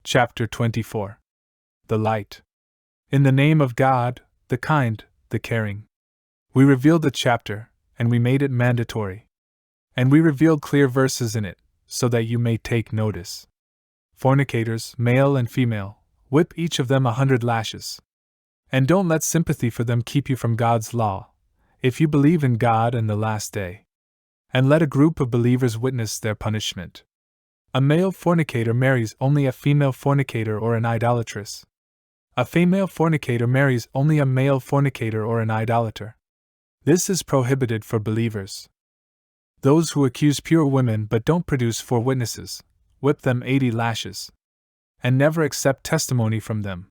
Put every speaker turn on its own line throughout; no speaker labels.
Chapter 24. The Light. In the name of God, the kind, the caring. We revealed the chapter, and we made it mandatory. And we revealed clear verses in it, so that you may take notice. Fornicators, male and female, whip each of them 100 lashes. And don't let sympathy for them keep you from God's law, if you believe in God and the last day. And let a group of believers witness their punishment. A male fornicator marries only a female fornicator or an idolatress. A female fornicator marries only a male fornicator or an idolater. This is prohibited for believers. Those who accuse pure women but don't produce 4 witnesses, whip them 80 lashes. And never accept testimony from them.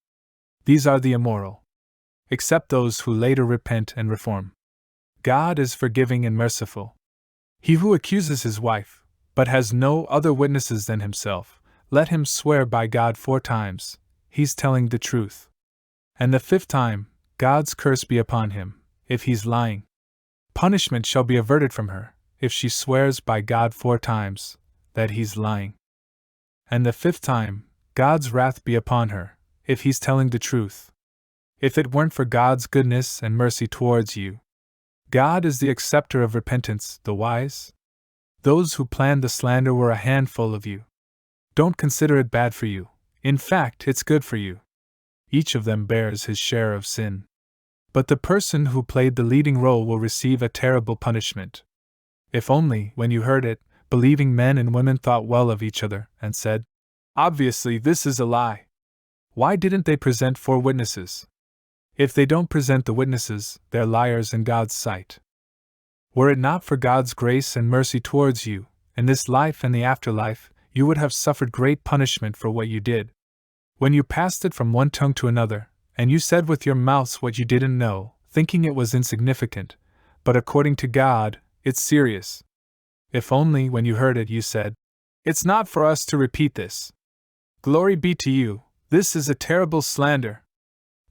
These are the immoral. Except those who later repent and reform. God is forgiving and merciful. He who accuses his wife, but has no other witnesses than himself, let him swear by God 4 times, he's telling the truth. And the 5th time, God's curse be upon him, if he's lying. Punishment shall be averted from her, if she swears by God 4 times, that he's lying. And the 5th time, God's wrath be upon her, if he's telling the truth. If it weren't for God's goodness and mercy towards you. God is the acceptor of repentance, the wise. Those who planned the slander were a handful of you. Don't consider it bad for you. In fact, it's good for you. Each of them bears his share of sin. But the person who played the leading role will receive a terrible punishment. If only, when you heard it, believing men and women thought well of each other and said, "Obviously, this is a lie. Why didn't they present 4 witnesses? If they don't present the witnesses, they're liars in God's sight. Were it not for God's grace and mercy towards you, in this life and the afterlife, you would have suffered great punishment for what you did. When you passed it from one tongue to another, and you said with your mouths what you didn't know, thinking it was insignificant, but according to God, it's serious. If only when you heard it you said, 'It's not for us to repeat this. Glory be to you, this is a terrible slander.'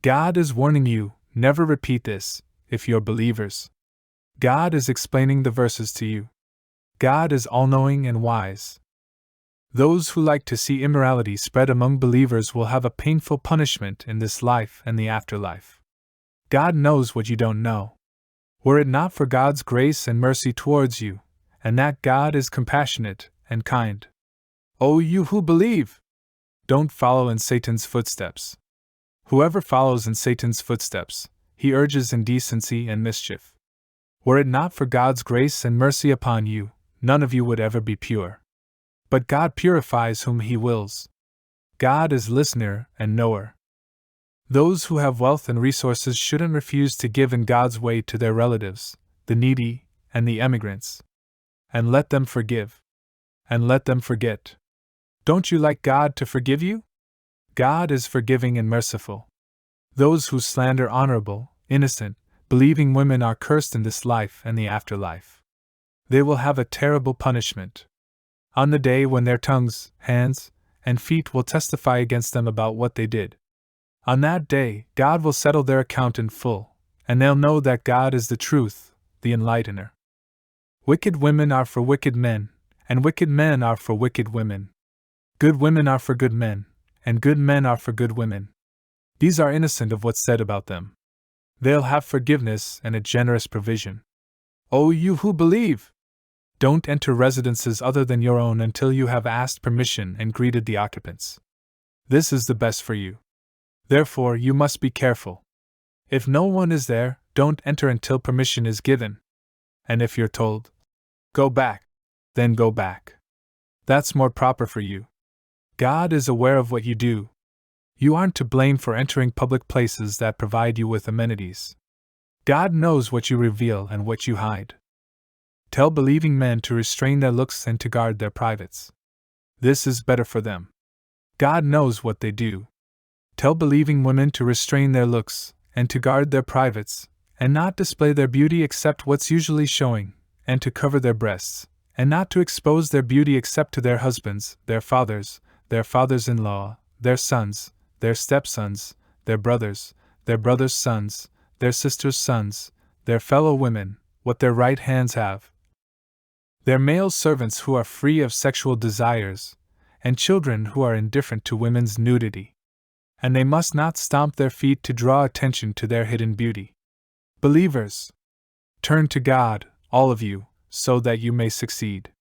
God is warning you, never repeat this, if you're believers. God is explaining the verses to you. God is all-knowing and wise. Those who like to see immorality spread among believers will have a painful punishment in this life and the afterlife. God knows what you don't know. Were it not for God's grace and mercy towards you, and that God is compassionate and kind. O you who believe! Don't follow in Satan's footsteps. Whoever follows in Satan's footsteps, he urges indecency and mischief. Were it not for God's grace and mercy upon you, none of you would ever be pure. But God purifies whom he wills. God is listener and knower. Those who have wealth and resources shouldn't refuse to give in God's way to their relatives, the needy, and the emigrants. And let them forgive. And let them forget. Don't you like God to forgive you? God is forgiving and merciful. Those who slander honorable, innocent, believing women are cursed in this life and the afterlife. They will have a terrible punishment. On the day when their tongues, hands, and feet will testify against them about what they did. On that day, God will settle their account in full, and they'll know that God is the truth, the enlightener. Wicked women are for wicked men, and wicked men are for wicked women. Good women are for good men, and good men are for good women. These are innocent of what's said about them. They'll have forgiveness and a generous provision. O you who believe! Don't enter residences other than your own until you have asked permission and greeted the occupants. This is the best for you. Therefore, you must be careful. If no one is there, don't enter until permission is given. And if you're told, "Go back," then go back. That's more proper for you. God is aware of what you do. You aren't to blame for entering public places that provide you with amenities. God knows what you reveal and what you hide. Tell believing men to restrain their looks and to guard their privates. This is better for them. God knows what they do. Tell believing women to restrain their looks and to guard their privates, and not display their beauty except what's usually showing, and to cover their breasts, and not to expose their beauty except to their husbands, their fathers-in-law, their sons, their stepsons, their brothers' sons, their sisters' sons, their fellow women, what their right hands have. Their male servants who are free of sexual desires, and children who are indifferent to women's nudity. And they must not stomp their feet to draw attention to their hidden beauty. Believers, turn to God, all of you, so that you may succeed.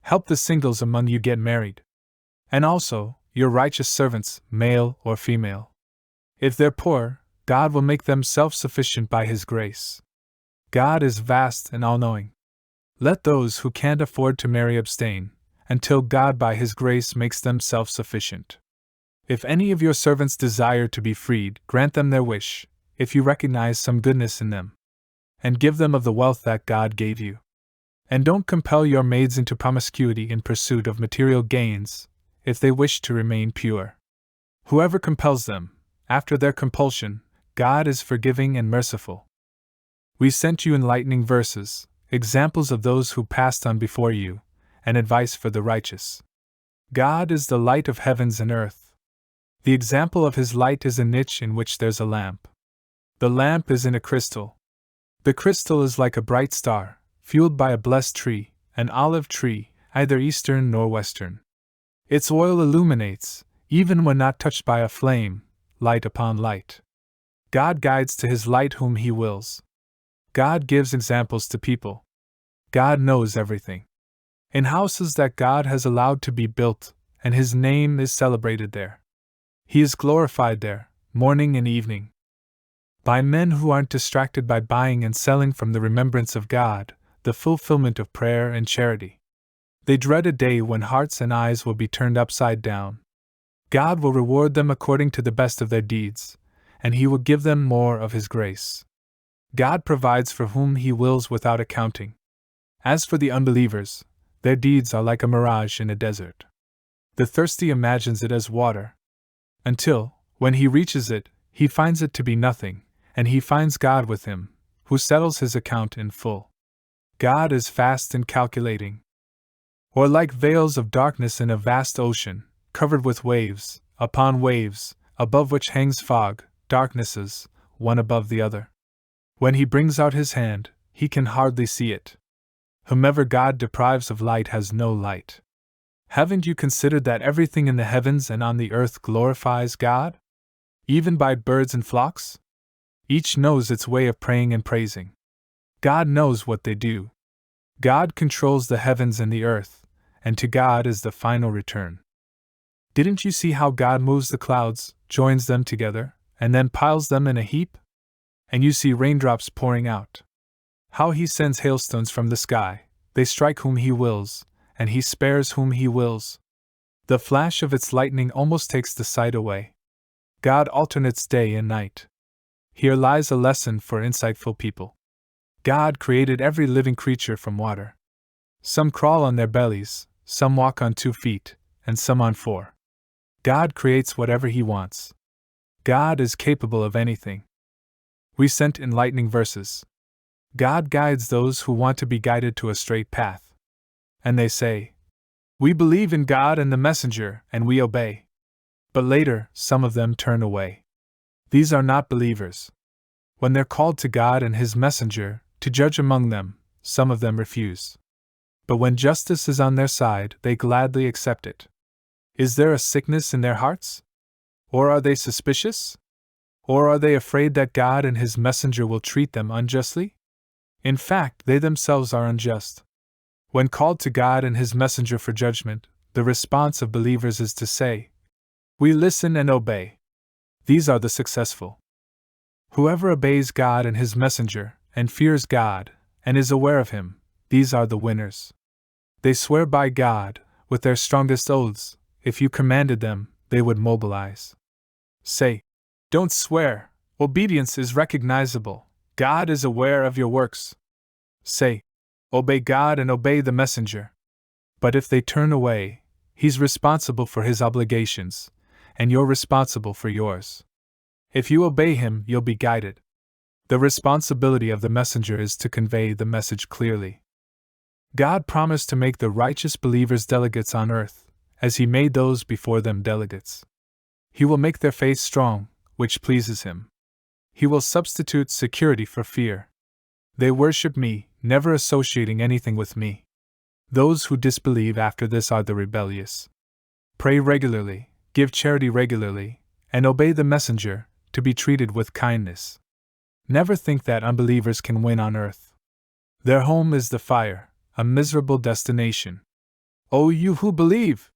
Help the singles among you get married. And also, your righteous servants, male or female. If they're poor, God will make them self-sufficient by His grace. God is vast and all-knowing. Let those who can't afford to marry abstain, until God by His grace makes them self-sufficient. If any of your servants desire to be freed, grant them their wish, if you recognize some goodness in them. And give them of the wealth that God gave you. And don't compel your maids into promiscuity in pursuit of material gains, if they wish to remain pure. Whoever compels them, after their compulsion, God is forgiving and merciful. We sent you enlightening verses, examples of those who passed on before you, and advice for the righteous. God is the light of heavens and earth. The example of His light is a niche in which there's a lamp. The lamp is in a crystal. The crystal is like a bright star, fueled by a blessed tree, an olive tree, either eastern nor western. Its oil illuminates, even when not touched by a flame, light upon light. God guides to His light whom He wills. God gives examples to people. God knows everything. In houses that God has allowed to be built, and His name is celebrated there. He is glorified there, morning and evening. By men who aren't distracted by buying and selling from the remembrance of God, the fulfillment of prayer and charity. They dread a day when hearts and eyes will be turned upside down. God will reward them according to the best of their deeds, and He will give them more of His grace. God provides for whom He wills without accounting. As for the unbelievers, their deeds are like a mirage in a desert. The thirsty imagines it as water. Until, when he reaches it, he finds it to be nothing, and he finds God with him, who settles his account in full. God is fast and calculating. Or like veils of darkness in a vast ocean, covered with waves, upon waves, above which hangs fog, darknesses, one above the other. When He brings out His hand, he can hardly see it. Whomever God deprives of light has no light. Haven't you considered that everything in the heavens and on the earth glorifies God? Even by birds and flocks? Each knows its way of praying and praising. God knows what they do. God controls the heavens and the earth, and to God is the final return. Didn't you see how God moves the clouds, joins them together, and then piles them in a heap? And you see raindrops pouring out. How He sends hailstones from the sky, they strike whom He wills, and He spares whom He wills. The flash of its lightning almost takes the sight away. God alternates day and night. Here lies a lesson for insightful people. God created every living creature from water. Some crawl on their bellies, some walk on 2 feet, and some on 4. God creates whatever He wants. God is capable of anything. We sent enlightening verses. God guides those who want to be guided to a straight path. And they say, "We believe in God and the messenger, and we obey." But later, some of them turn away. These are not believers. When they're called to God and His messenger, to judge among them, some of them refuse. But when justice is on their side, they gladly accept it. Is there a sickness in their hearts? Or are they suspicious? Or are they afraid that God and His messenger will treat them unjustly? In fact, they themselves are unjust. When called to God and His messenger for judgment, the response of believers is to say, "We listen and obey." These are the successful. Whoever obeys God and His messenger, and fears God, and is aware of Him, these are the winners. They swear by God, with their strongest oaths. If you commanded them, they would mobilize. Say, "Don't swear, obedience is recognizable, God is aware of your works." Say, "Obey God and obey the messenger." But if they turn away, He's responsible for His obligations, and you're responsible for yours. If you obey Him, you'll be guided. The responsibility of the messenger is to convey the message clearly. God promised to make the righteous believers delegates on earth, as He made those before them delegates. He will make their faith strong, which pleases Him. He will substitute security for fear. They worship Me, never associating anything with Me. Those who disbelieve after this are the rebellious. Pray regularly, give charity regularly, and obey the messenger, to be treated with kindness. Never think that unbelievers can win on earth. Their home is the fire, a miserable destination. O you who believe!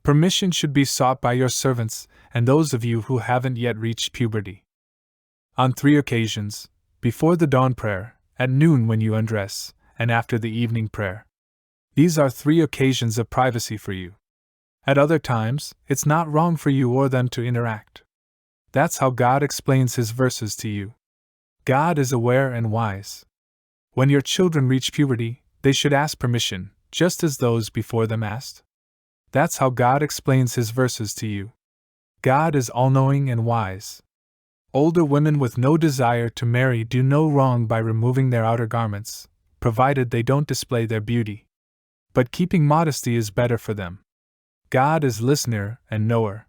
Permission should be sought by your servants and those of you who haven't yet reached puberty. On 3 occasions, before the dawn prayer, at noon when you undress, and after the evening prayer. These are 3 occasions of privacy for you. At other times, it's not wrong for you or them to interact. That's how God explains His verses to you. God is aware and wise. When your children reach puberty, they should ask permission, just as those before them asked. That's how God explains His verses to you. God is all-knowing and wise. Older women with no desire to marry do no wrong by removing their outer garments, provided they don't display their beauty. But keeping modesty is better for them. God is listener and knower.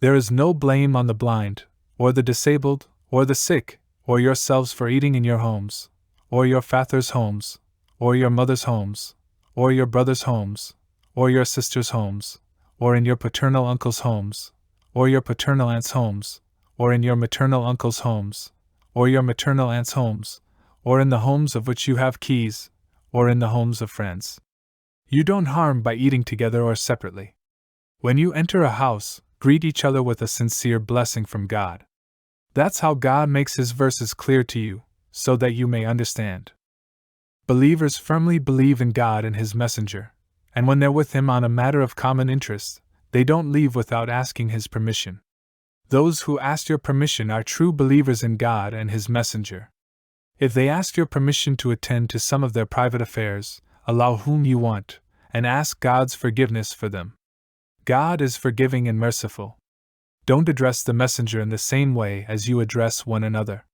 There is no blame on the blind, or the disabled, or the sick, or yourselves for eating in your homes, or your father's homes, or your mother's homes, or your brother's homes, or your sister's homes, or in your paternal uncle's homes, or your paternal aunt's homes, or in your maternal uncle's homes, or your maternal aunt's homes, or in the homes of which you have keys, or in the homes of friends. You don't harm by eating together or separately. When you enter a house, greet each other with a sincere blessing from God. That's how God makes His verses clear to you, so that you may understand. Believers firmly believe in God and His messenger, and when they're with Him on a matter of common interest, they don't leave without asking His permission. Those who ask your permission are true believers in God and His messenger. If they ask your permission to attend to some of their private affairs, allow whom you want, and ask God's forgiveness for them. God is forgiving and merciful. Don't address the messenger in the same way as you address one another.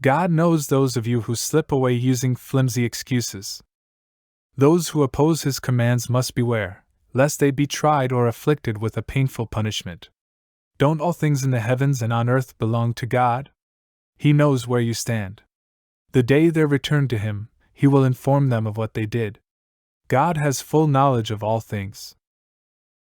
God knows those of you who slip away using flimsy excuses. Those who oppose His commands must beware, lest they be tried or afflicted with a painful punishment. Don't all things in the heavens and on earth belong to God? He knows where you stand. The day they return to Him, He will inform them of what they did. God has full knowledge of all things.